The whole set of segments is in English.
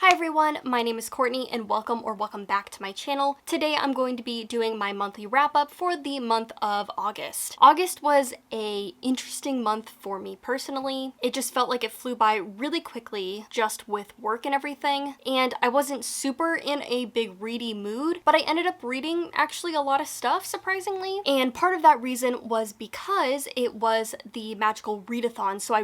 Hi everyone, my name is Courtney and welcome back to my channel. Today I'm going to be doing my monthly wrap up for the month of August. August was a interesting month for me personally. It just felt like it flew by really quickly just with work and everything, and I wasn't super in a big ready mood, but I ended up reading actually a lot of stuff surprisingly, and part of that reason was because it was the Magical Readathon. So I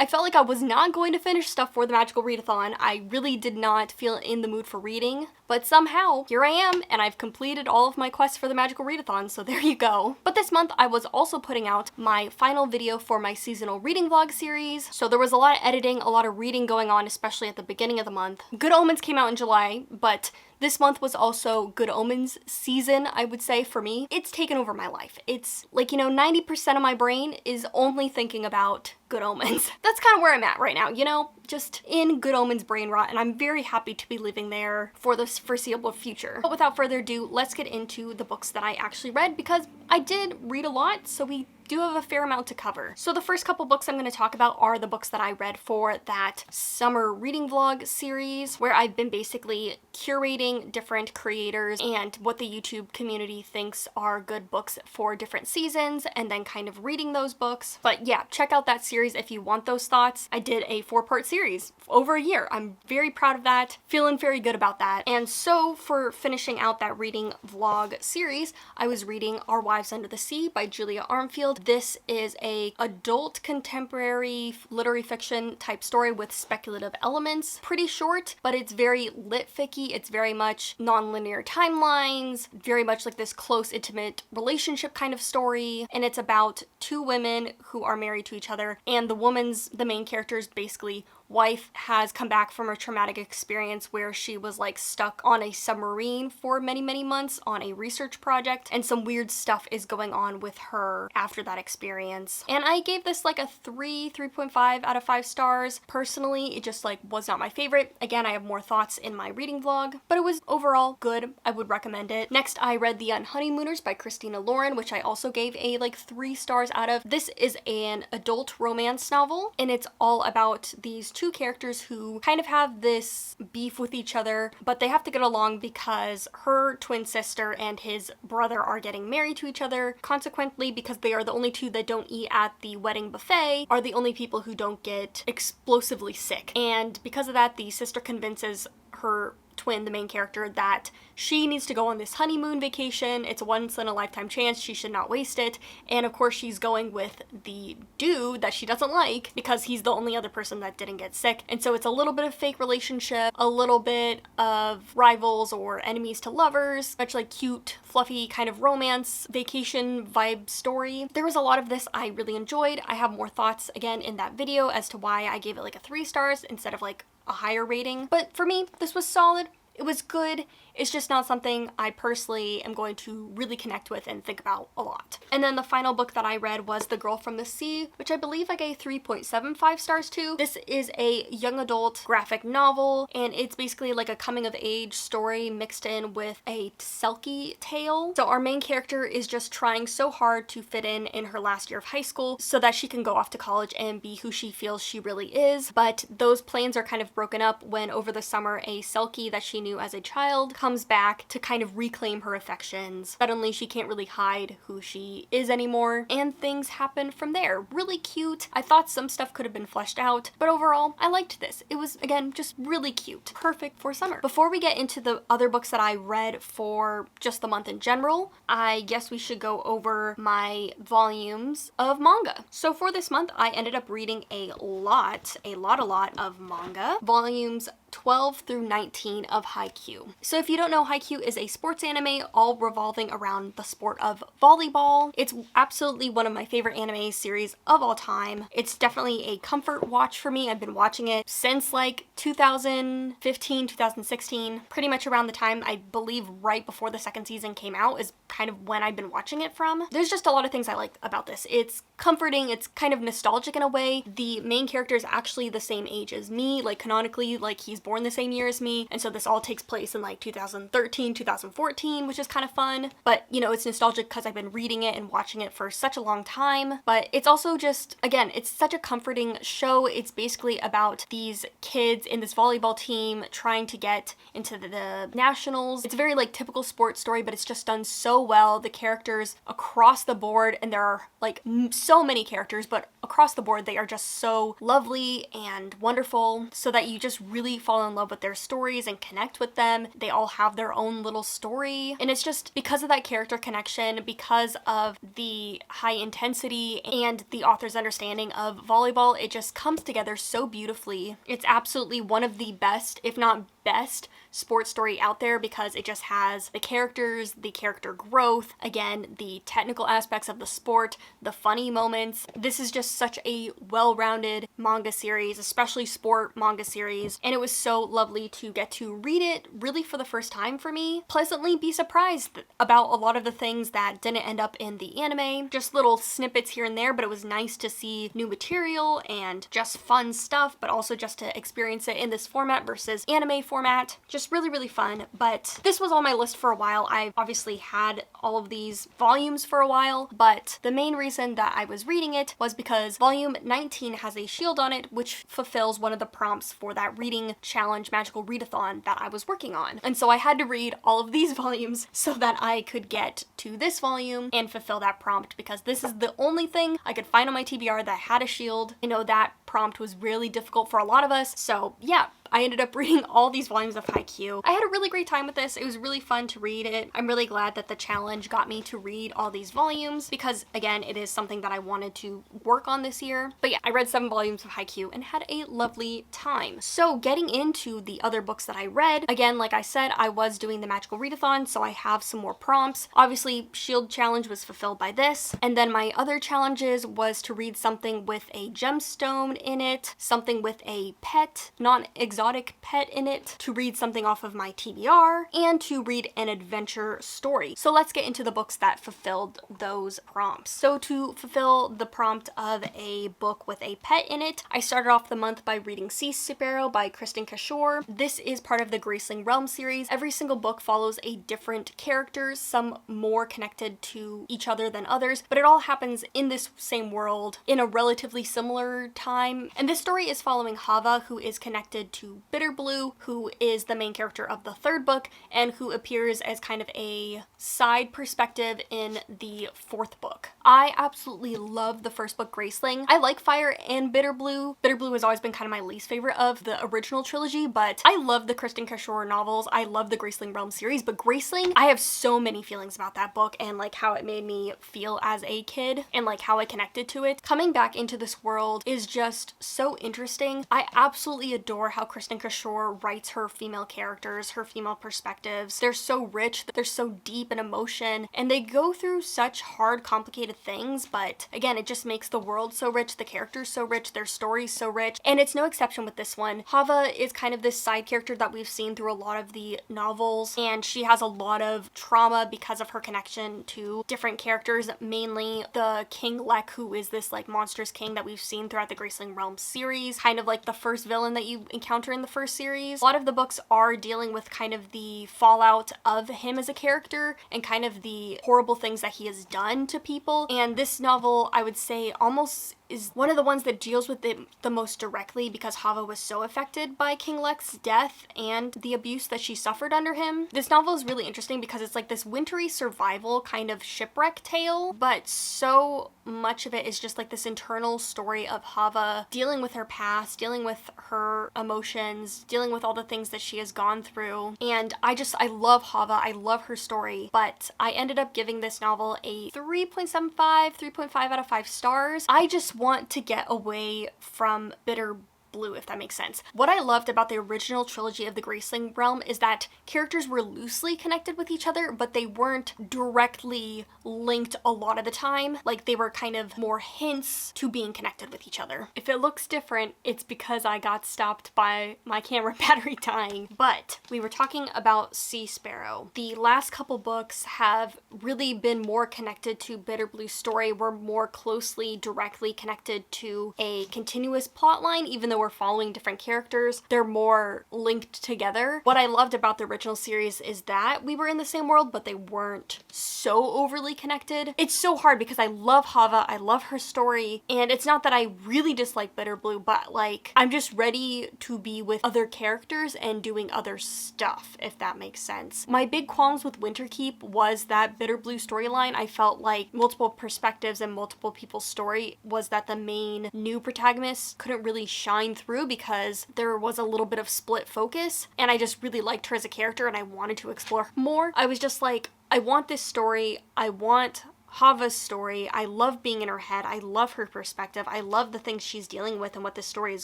felt like I was not going to finish stuff for the Magical Readathon. I really did not feel in the mood for reading, but somehow here I am and I've completed all of my quests for the Magical Readathon, so there you go. But this month I was also putting out my final video for my seasonal reading vlog series, so there was a lot of editing, a lot of reading going on, especially at the beginning of the month. Good Omens came out in July, but this month was also Good Omens season, I would say, for me. It's taken over my life. It's like, 90% of my brain is only thinking about Good Omens. That's kind of where I'm at right now, just in Good Omens brain rot, and I'm very happy to be living there for the foreseeable future. But without further ado, let's get into the books that I actually read, because I did read a lot, so we do have a fair amount to cover. So the first couple books I'm going to talk about are the books that I read for that summer reading vlog series, where I've been basically curating different creators and what the YouTube community thinks are good books for different seasons, and then kind of reading those books. But yeah, check out that series if you want those thoughts. I did a 4-part series over a year. I'm very proud of that, feeling very good about that. And so for finishing out that reading vlog series, I was reading Our Wives Under the Sea by Julia Armfield. This is a adult contemporary literary fiction type story with speculative elements. Pretty short, but it's very lit-ficky. It's very much non-linear timelines, very much like this close, intimate relationship kind of story. And it's about two women who are married to each other, and the main character's basically wife has come back from a traumatic experience where she was like stuck on a submarine for many months on a research project, and some weird stuff is going on with her after that experience. And I gave this like a 3.5 out of 5 stars. Personally, it just was not my favorite. Again, I have more thoughts in my reading vlog, but it was overall good. I would recommend it. Next, I read The Unhoneymooners by Christina Lauren, which I also gave a 3 stars out of. This is an adult romance novel, and it's all about these two characters who kind of have this beef with each other, but they have to get along because her twin sister and his brother are getting married to each other. Consequently, because they are the only two that don't eat at the wedding buffet, are the only people who don't get explosively sick. And because of that, the sister convinces her twin, the main character, that she needs to go on this honeymoon vacation. It's a once-in-a-lifetime chance. She should not waste it. And of course, she's going with the dude that she doesn't like because he's the only other person that didn't get sick. And so it's a little bit of fake relationship, a little bit of rivals or enemies to lovers, much like cute, fluffy kind of romance vacation vibe story. There was a lot of this I really enjoyed. I have more thoughts again in that video as to why I gave it a 3 stars instead of a higher rating. But for me, this was solid. It was good. It's just not something I personally am going to really connect with and think about a lot. And then the final book that I read was The Girl from the Sea, which I believe I gave 3.75 stars to. This is a young adult graphic novel, and it's basically a coming of age story mixed in with a Selkie tale. So our main character is just trying so hard to fit in her last year of high school so that she can go off to college and be who she feels she really is. But those plans are kind of broken up when over the summer a Selkie that she knew as a child comes back to kind of reclaim her affections. Suddenly she can't really hide who she is anymore, and things happen from there. Really cute. I thought some stuff could have been fleshed out, but overall I liked this. It was, again, just really cute. Perfect for summer. Before we get into the other books that I read for just the month in general, I guess we should go over my volumes of manga. So for this month, I ended up reading a lot of manga. Volumes 12 through 19 of Haikyuu. So if you don't know, Haikyuu is a sports anime all revolving around the sport of volleyball. It's absolutely one of my favorite anime series of all time. It's definitely a comfort watch for me. I've been watching it since 2015, 2016, pretty much around the time, I believe right before the second season came out is kind of when I've been watching it from. There's just a lot of things I like about this. It's comforting, it's kind of nostalgic in a way. The main character is actually the same age as me, like canonically, like he's born the same year as me, and so this all takes place in like 2013, 2014, which is kind of fun. But you know, it's nostalgic because I've been reading it and watching it for such a long time. But it's also just, again, it's such a comforting show. It's basically about these kids in this volleyball team trying to get into the nationals. It's a very like typical sports story, but it's just done so well. The characters across the board, and there are like so many characters, but across the board they are just so lovely and wonderful, so that you just really fall in love with their stories and connect with them. They all have their own little story, and it's just because of that character connection, because of the high intensity and the author's understanding of volleyball, it just comes together so beautifully. It's absolutely one of the best, if not best, sports story out there, because it just has the characters, the character growth, again, the technical aspects of the sport, the funny moments. This is just such a well-rounded manga series, especially sport manga series, and it was so lovely to get to read it really for the first time for me. Pleasantly be surprised about a lot of the things that didn't end up in the anime, just little snippets here and there, but it was nice to see new material and just fun stuff, but also just to experience it in this format versus anime format. Just really, really fun. But this was on my list for a while. I've obviously had all of these volumes for a while, but the main reason that I was reading it was because volume 19 has a shield on it, which fulfills one of the prompts for that reading challenge magical readathon that I was working on. And so I had to read all of these volumes so that I could get to this volume and fulfill that prompt, because this is the only thing I could find on my TBR that had a shield. I know that prompt was really difficult for a lot of us, so yeah, I ended up reading all these volumes of Haikyuu. I had a really great time with this. It was really fun to read it. I'm really glad that the challenge got me to read all these volumes, because again, it is something that I wanted to work on this year. But yeah, I read 7 volumes of Haikyuu and had a lovely time. So getting into the other books that I read, again, like I said, I was doing the magical readathon, so I have some more prompts. Obviously, shield challenge was fulfilled by this. And then my other challenges was to read something with a gemstone in it, something with a pet, non-exotic pet in it, to read something off of my TBR, and to read an adventure story. So let's get into the books that fulfilled those prompts. So to fulfill the prompt of a book with a pet in it, I started off the month by reading Sea Sparrow by Kristin Cashore. This is part of the Graceling Realm series. Every single book follows a different character, some more connected to each other than others, but it all happens in this same world in a relatively similar time. And this story is following Hava, who is connected to Bitterblue, who is the main character of the 3rd book, and who appears as kind of a side perspective in the 4th book. I absolutely love the 1st book, Graceling. I like Fire and Bitterblue. Bitterblue has always been kind of my least favorite of the original trilogy, but I love the Kristin Cashore novels. I love the Graceling Realm series, but Graceling, I have so many feelings about that book, and like how it made me feel as a kid, and like how I connected to it. Coming back into this world is just so interesting. I absolutely adore how Kristin Cashore writes her female characters, her female perspectives. They're so rich, they're so deep in emotion, and they go through such hard, complicated things, but again, it just makes the world so rich, the characters so rich, their stories so rich, and it's no exception with this one. Hava is kind of this side character that we've seen through a lot of the novels, and she has a lot of trauma because of her connection to different characters, mainly the King Lek, who is this like monstrous king that we've seen throughout the Graceling Realm series, kind of like the first villain that you encounter in the first series. A lot of the books are dealing with kind of the fallout of him as a character and kind of the horrible things that he has done to people, and this novel, I would say, almost is one of the ones that deals with it the most directly, because Hava was so affected by King Lek's death and the abuse that she suffered under him. This novel is really interesting because it's like this wintry survival kind of shipwreck tale, but so much of it is just like this internal story of Hava dealing with her past, dealing with her emotions, dealing with all the things that she has gone through. And I love Hava, I love her story, but I ended up giving this novel a 3.75 out of 5 stars. I just want to get away from Bitterblue blue, if that makes sense. What I loved about the original trilogy of the Graceling realm is that characters were loosely connected with each other, but they weren't directly linked a lot of the time. Like, they were kind of more hints to being connected with each other. If it looks different, it's because I got stopped by my camera battery dying. But we were talking about Sea Sparrow. The last couple books have really been more connected to Bitterblue's story. We're more closely, directly connected to a continuous plot line, even though we're following different characters. They're more linked together. What I loved about the original series is that we were in the same world, but they weren't so overly connected. It's so hard because I love Hava, I love her story, and it's not that I really dislike Bitterblue, but like, I'm just ready to be with other characters and doing other stuff, if that makes sense. My big qualms with Winterkeep was that Bitterblue storyline. I felt like multiple perspectives and multiple people's story was that the main new protagonist couldn't really shine through because there was a little bit of split focus, and I just really liked her as a character and I wanted to explore her more. I was just like, I want this story, I want Hava's story. I love being in her head. I love her perspective. I love the things she's dealing with and what this story is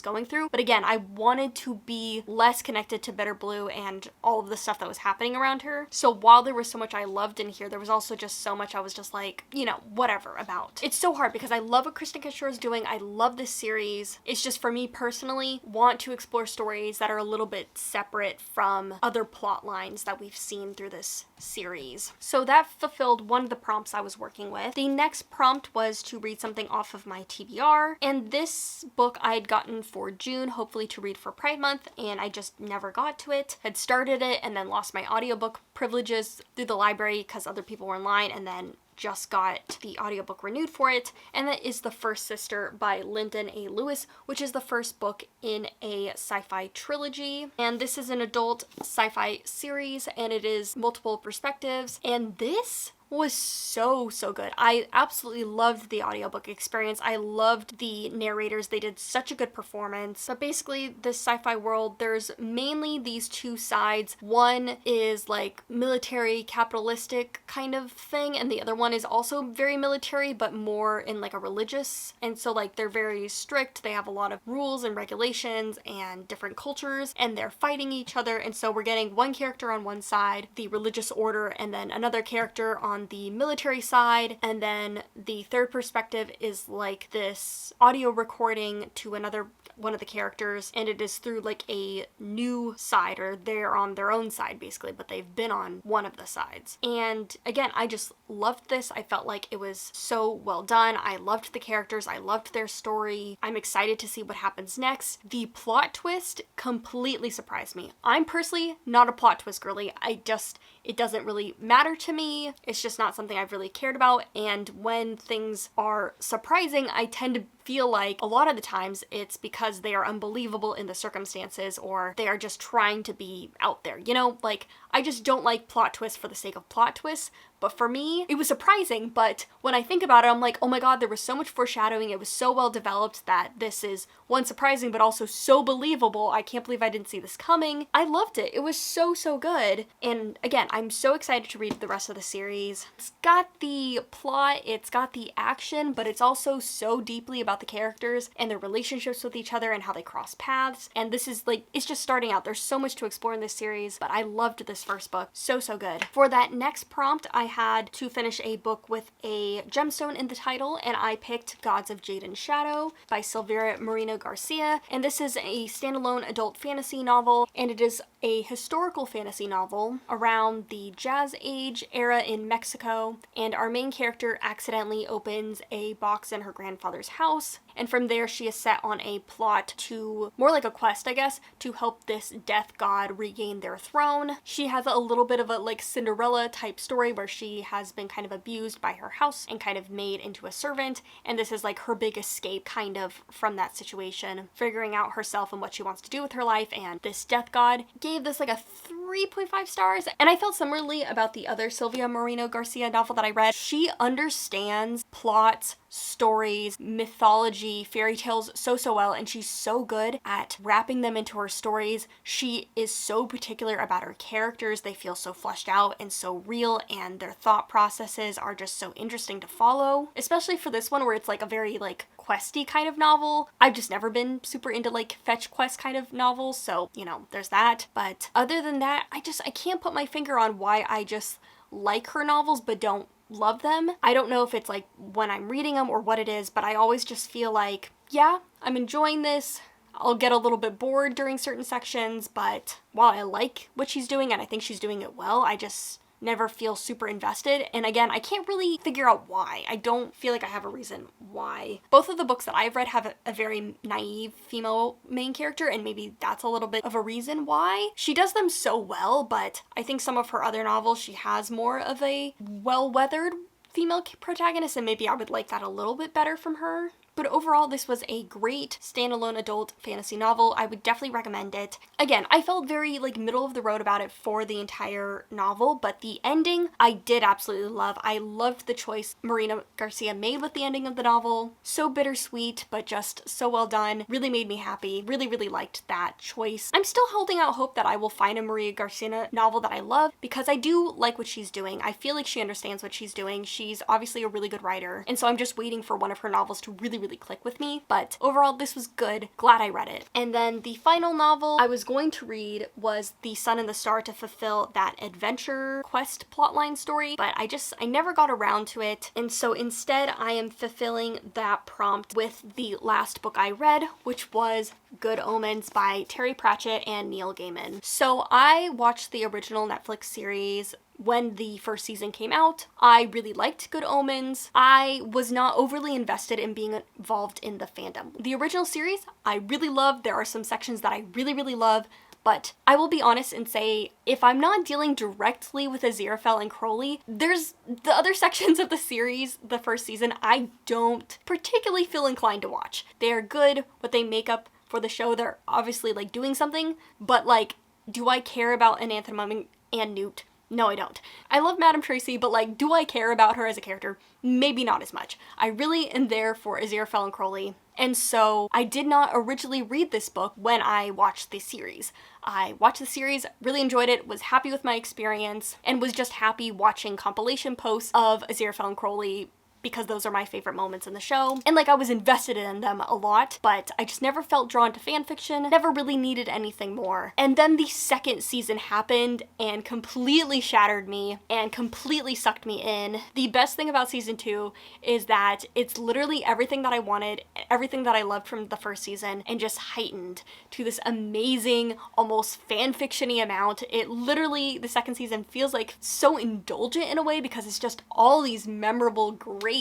going through. But again, I wanted to be less connected to Bitterblue and all of the stuff that was happening around her. So while there was so much I loved in here, there was also just so much I was just like, you know, whatever about. It's so hard because I love what Kristen Cashore is doing. I love this series. It's just, for me personally, want to explore stories that are a little bit separate from other plot lines that we've seen through this series. So that fulfilled one of the prompts I was working with. The next prompt was to read something off of my TBR, and this book I had gotten for June, hopefully to read for Pride Month, and I just never got to it. Had started it and then lost my audiobook privileges through the library because other people were in line, and then just got the audiobook renewed for it, and that is The First Sister by Lyndon A. Lewis, which is the first book in a sci-fi trilogy. And this is an adult sci-fi series, and it is multiple perspectives, and this was so good. I absolutely loved the audiobook experience. I loved the narrators. They did such a good performance. But basically, this sci-fi world, there's mainly these two sides. One is like military, capitalistic kind of thing, and the other one is also very military, but more in like a religious. And so like, they're very strict. They have a lot of rules and regulations and different cultures, and they're fighting each other. And so we're getting one character on one side, the religious order, and then another character on the military side, and then the third perspective is like this audio recording to another one of the characters, and it is through like a new side, or they're on their own side basically, but they've been on one of the sides. And again, I just loved this. I felt like it was so well done. I loved the characters. I loved their story. I'm excited to see what happens next. The plot twist completely surprised me. I'm personally not a plot twist girly. It doesn't really matter to me. It's just not something I've really cared about. And when things are surprising, I tend to feel like a lot of the times it's because they are unbelievable in the circumstances, or they are just trying to be out there. You know, like, I just don't like plot twists for the sake of plot twists. But for me, it was surprising, but when I think about it, I'm like, oh my god, there was so much foreshadowing, it was so well developed that this is, one, surprising, but also so believable. I can't believe I didn't see this coming. I loved it. It was so good. And again, I'm so excited to read the rest of the series. It's got the plot, it's got the action, but it's also so deeply about the characters and their relationships with each other and how they cross paths. And this is like, it's just starting out. There's so much to explore in this series, but I loved this first book. So good. For that next prompt, I had to finish a book with a gemstone in the title, and I picked Gods of Jade and Shadow by Silvira Moreno Garcia. And this is a standalone adult fantasy novel, and it is a historical fantasy novel around the Jazz Age era in Mexico. And our main character accidentally opens a box in her grandfather's house, and from there she is set on a plot to, more like a quest I guess, to help this death god regain their throne. She has a little bit of a like Cinderella type story where she has been kind of abused by her house and kind of made into a servant, and this is like her big escape kind of from that situation, figuring out herself and what she wants to do with her life. And this death god gave this like a 3.5 stars, and I felt similarly about the other Silvia Moreno Garcia novel that I read. She understands plots, stories, mythology, mythology, fairy tales so well, and she's so good at wrapping them into her stories. She is so particular about her characters. They feel so fleshed out and so real, and their thought processes are just so interesting to follow, especially for this one where it's like a very like questy kind of novel. I've just never been super into like fetch quest kind of novels, so you know, there's that. But other than that, I can't put my finger on why I just like her novels but don't love them. I don't know if it's like when I'm reading them or what it is, but I always just feel like, yeah, I'm enjoying this. I'll get a little bit bored during certain sections, but while I like what she's doing and I think she's doing it well, I just never feel super invested. And again, I can't really figure out why. I don't feel like I have a reason why. Both of the books that I've read have a very naive female main character, and maybe that's a little bit of a reason why. She does them so well, but I think some of her other novels, she has more of a well-weathered female protagonist, and maybe I would like that a little bit better from her. But overall, this was a great standalone adult fantasy novel. I would definitely recommend it. Again, I felt very like middle of the road about it for the entire novel, but the ending I did absolutely love. I loved the choice Marina Garcia made with the ending of the novel. So bittersweet, but just so well done. Really made me happy. Really, really liked that choice. I'm still holding out hope that I will find a Maria Garcia novel that I love, because I do like what she's doing. I feel like she understands what she's doing. She's obviously a really good writer, and so I'm just waiting for one of her novels to really click with me. But overall, this was good. Glad I read it. And then the final novel I was going to read was The Sun and the Star, to fulfill that adventure quest plotline story, but I never got around to it, and so instead I am fulfilling that prompt with the last book I read, which was Good Omens by Terry Pratchett and Neil Gaiman. So I watched the original Netflix series when the first season came out. I really liked Good Omens. I was not overly invested in being involved in the fandom. The original series, I really loved. There are some sections that I really love, but I will be honest and say, if I'm not dealing directly with Aziraphale and Crowley, there's the other sections of the series, the first season, I don't particularly feel inclined to watch. They are good, what they make up for the show, they're obviously like doing something, but like, do I care about Anantha and Newt? No, I don't. I love Madame Tracy, but like, do I care about her as a character? Maybe not as much. I really am there for Aziraphale and Crowley. And so I did not originally read this book when I watched the series. I watched the series, really enjoyed it, was happy with my experience, and was just happy watching compilation posts of Aziraphale and Crowley, because those are my favorite moments in the show. And like, I was invested in them a lot, but I just never felt drawn to fanfiction, never really needed anything more. And then the second season happened and completely shattered me and completely sucked me in. The best thing about season 2 is that it's literally everything that I wanted, everything that I loved from the first season, and just heightened to this amazing, almost fanfiction-y amount. It literally, the second season feels like so indulgent in a way, because it's just all these memorable, great,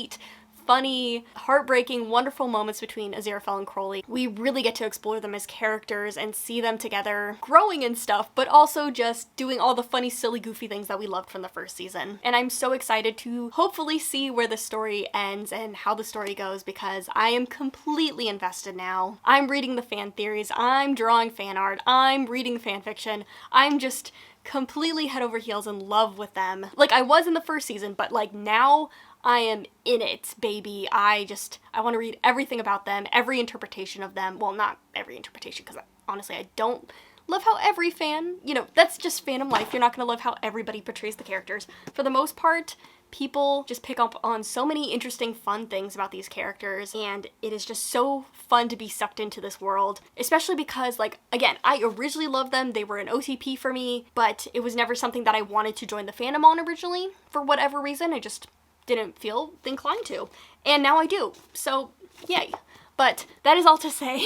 funny, heartbreaking, wonderful moments between Aziraphale and Crowley. We really get to explore them as characters and see them together growing and stuff, but also just doing all the funny, silly, goofy things that we loved from the first season. And I'm so excited to hopefully see where the story ends and how the story goes, because I am completely invested now. I'm reading the fan theories, I'm drawing fan art, I'm reading fan fiction, I'm just completely head over heels in love with them. Like I was in the first season, but like now I am in it, baby. I want to read everything about them, every interpretation of them. Well, not every interpretation, because honestly, I don't love how every fan, you know, that's just fandom life. You're not going to love how everybody portrays the characters. For the most part, people just pick up on so many interesting, fun things about these characters, and it is just so fun to be sucked into this world, especially because, like, again, I originally loved them. They were an OTP for me, but it was never something that I wanted to join the fandom on originally. For whatever reason, I just didn't feel inclined to, and now I do, so yay. But that is all to say,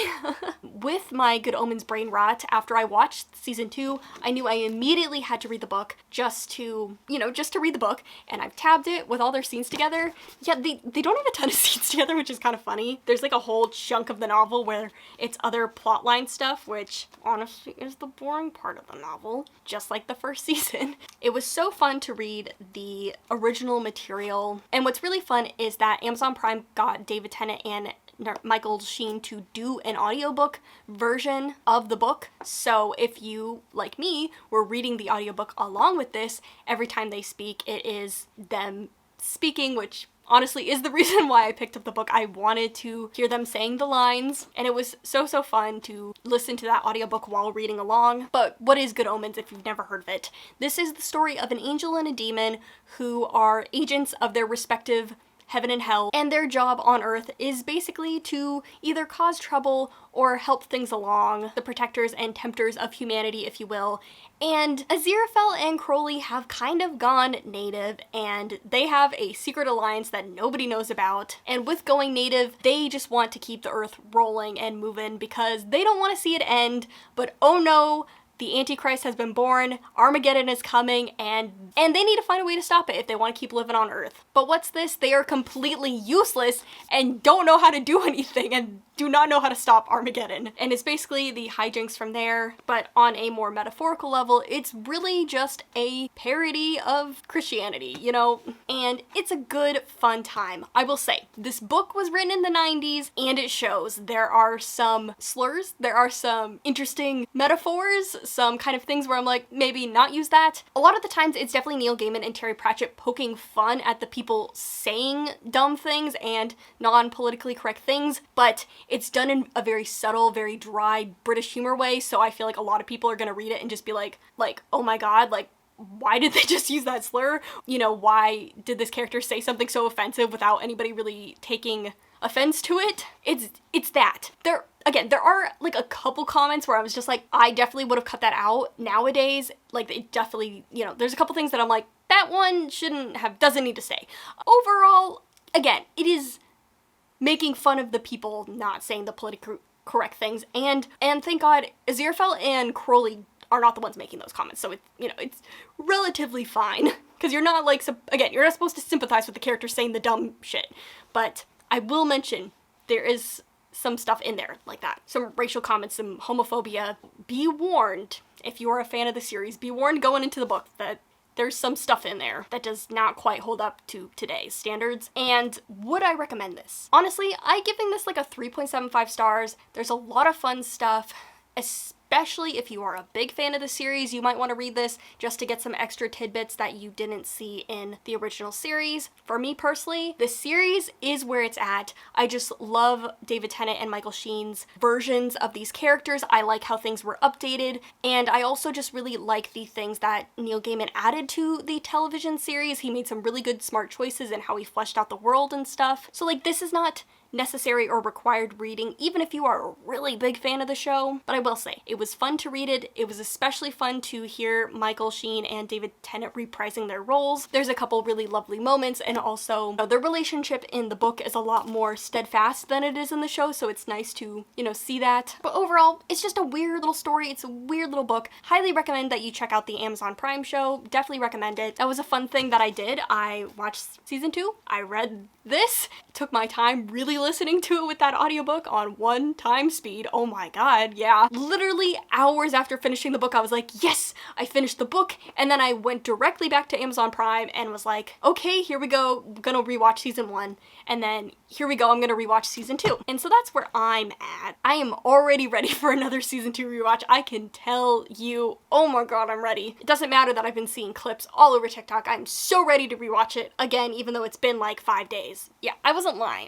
with my Good Omens brain rot, after I watched season 2, I knew I immediately had to read the book just to read the book, and I've tabbed it with all their scenes together. Yeah, they don't have a ton of scenes together, which is kind of funny. There's like a whole chunk of the novel where it's other plotline stuff, which honestly is the boring part of the novel, just like the first season. It was so fun to read the original material, and what's really fun is that Amazon Prime got David Tennant and Michael Sheen to do an audiobook version of the book. So if you, like me, were reading the audiobook along with this, every time they speak, it is them speaking, which honestly is the reason why I picked up the book. I wanted to hear them saying the lines, and it was so fun to listen to that audiobook while reading along. But what is Good Omens if you've never heard of it? This is the story of an angel and a demon who are agents of their respective heaven and hell, and their job on Earth is basically to either cause trouble or help things along, the protectors and tempters of humanity, if you will. And Aziraphale and Crowley have kind of gone native, and they have a secret alliance that nobody knows about. And with going native, they just want to keep the Earth rolling and moving because they don't want to see it end, but oh no, the Antichrist has been born, Armageddon is coming, and they need to find a way to stop it if they want to keep living on Earth. But what's this? They are completely useless and don't know how to do anything and do not know how to stop Armageddon. And it's basically the hijinks from there, but on a more metaphorical level, it's really just a parody of Christianity, you know? And it's a good, fun time. I will say, this book was written in the 90s, and it shows. There are some slurs, there are some interesting metaphors, some kind of things where I'm like, maybe not use that. A lot of the times, it's definitely Neil Gaiman and Terry Pratchett poking fun at the people saying dumb things and non-politically correct things, but it's done in a very subtle, very dry British humor way, so I feel like a lot of people are gonna read it and just be like, oh my god, like, why did they just use that slur? You know, why did this character say something so offensive without anybody really taking offense to it? It's that. There are like a couple comments where I was just like, I definitely would have cut that out nowadays. Like, it definitely, you know, there's a couple things that I'm like, that one doesn't need to say. Overall, again, it is making fun of the people not saying the politically correct things, and thank God Aziraphale and Crowley are not the ones making those comments, so it's relatively fine, because you're not like, again, you're not supposed to sympathize with the character saying the dumb shit, but I will mention there is some stuff in there like that, some racial comments, some homophobia. Be warned, if you are a fan of the series, be warned going into the book that there's some stuff in there that does not quite hold up to today's standards. And would I recommend this? Honestly, I'm giving this like a 3.75 stars. There's a lot of fun stuff, especially if you are a big fan of the series. You might want to read this just to get some extra tidbits that you didn't see in the original series. For me personally, the series is where it's at. I just love David Tennant and Michael Sheen's versions of these characters. I like how things were updated, and I also just really like the things that Neil Gaiman added to the television series. He made some really good, smart choices in how he fleshed out the world and stuff. So like, this is not necessary or required reading, even if you are a really big fan of the show. But I will say, it was fun to read it. It was especially fun to hear Michael Sheen and David Tennant reprising their roles. There's a couple really lovely moments, and also their relationship in the book is a lot more steadfast than it is in the show, so it's nice to, see that. But overall, it's just a weird little story. It's a weird little book. Highly recommend that you check out the Amazon Prime show. Definitely recommend it. That was a fun thing that I did. I watched season 2. I read this. Took my time really listening to it with that audiobook on 1 time speed. Oh my god, yeah. Literally hours after finishing the book, I was like, yes, I finished the book. And then I went directly back to Amazon Prime and was like, okay, here we go. I'm gonna rewatch season 1. And then here we go, I'm gonna rewatch season 2. And so that's where I'm at. I am already ready for another season 2 rewatch. I can tell you, oh my god, I'm ready. It doesn't matter that I've been seeing clips all over TikTok. I'm so ready to rewatch it again, even though it's been like 5 days. Yeah, I wasn't lying.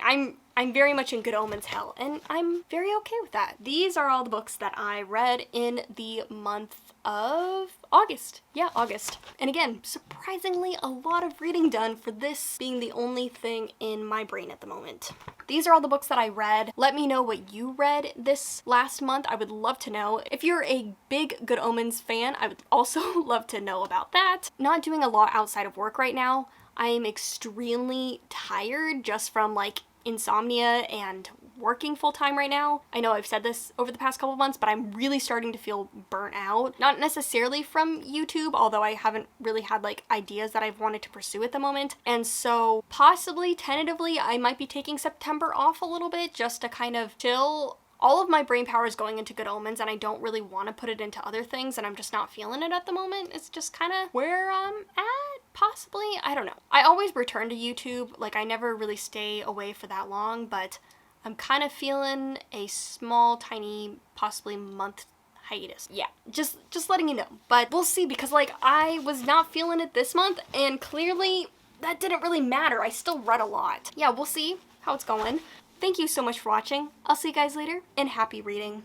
I'm very much in Good Omens hell, and I'm very okay with that. These are all the books that I read in the month of August. Yeah, August. And again, surprisingly, a lot of reading done for this being the only thing in my brain at the moment. These are all the books that I read. Let me know what you read this last month. I would love to know. If you're a big Good Omens fan, I would also love to know about that. Not doing a lot outside of work right now. I am extremely tired just from like insomnia and working full-time right now. I know I've said this over the past couple months, but I'm really starting to feel burnt out. Not necessarily from YouTube, although I haven't really had like ideas that I've wanted to pursue at the moment. And so possibly, tentatively, I might be taking September off a little bit just to kind of chill. All of my brain power is going into Good Omens, and I don't really want to put it into other things, and I'm just not feeling it at the moment. It's just kind of where I'm at, possibly. I don't know. I always return to YouTube. Like, I never really stay away for that long, but I'm kind of feeling a small, tiny, possibly month hiatus. Yeah, just letting you know. But we'll see, because like, I was not feeling it this month, and clearly that didn't really matter. I still read a lot. Yeah, we'll see how it's going. Thank you so much for watching. I'll see you guys later, and happy reading.